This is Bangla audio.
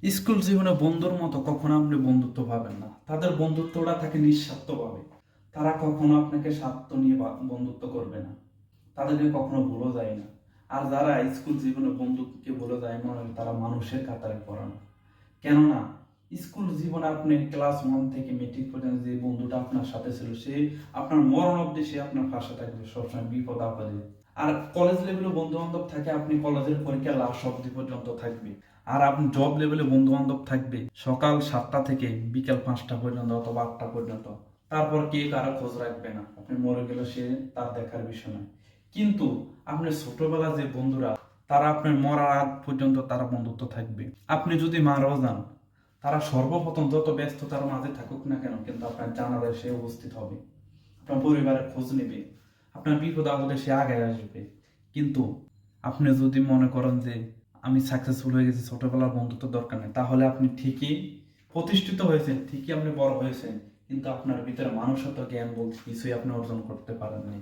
স্কুল জীবনে বন্ধুর মতো কখনো আপনি বন্ধুত্ব পাবেন না। তাদের বন্ধুত্বটা থাকে নিঃস্বার্থভাবে। তারা কখনো আপনাকে স্বার্থ নিয়ে বন্ধুত্ব করবে না। তাদেরকে কখনো ভুলে যায় না। আর যারা স্কুল জীবনে বন্ধুকে ভুলে যায়, মনে হয় তারা মানুষের কাতারে পড়ে না। কেননা স্কুল জীবনে আপনি ক্লাস 1 থেকে মেট্রিক পর্যন্ত যে বন্ধুটা আপনার সাথে ছিল, সে আপনার মরণ অবধি সে আপনার পাশে থাকবে সবসময় বিপদ আপদে। আর কলেজ লেভেলে বন্ধু বান্ধব থাকে, আপনি কলেজের পরীক্ষা লাস্ট অবধি পর্যন্ত থাকবে। আর আপনি জব লেভেলে বন্ধু বান্ধব থাকবে সকাল 7টা থেকে বিকেল 5টা পর্যন্ত অথবা 8টা পর্যন্ত। তারপর কে কারো খোঁজ রাখবে না, আপনি মরে গেলে সে তার দেখার বিষয় নয়। কিন্তু আপনার ছোটবেলার যে বন্ধুরা, তারা আপনার মরার আগ পর্যন্ত তারা বন্ধুত্ব থাকবে। আপনি যদি মারাও যান, তারা সর্বপ্রথম যত ব্যস্ততার মাঝে থাকুক না কেন, কিন্তু আপনার জানালায় সে উপস্থিত হবে, আপনার পরিবারের খোঁজ নেবে, আপনার বিপদ আপদে সে আগে আসবে। কিন্তু আপনি যদি মনে করেন যে আমি সাকসেসফুল হয়ে গেছি, ছোটবেলার বন্ধুত্ব দরকার নেই, তাহলে আপনি ঠিকই প্রতিষ্ঠিত হয়েছেন, ঠিকই আপনি বড় হয়েছেন, কিন্তু আপনার ভিতরে মানুষত্ব জ্ঞান বলতে কিছুই আপনি অর্জন করতে পারেননি।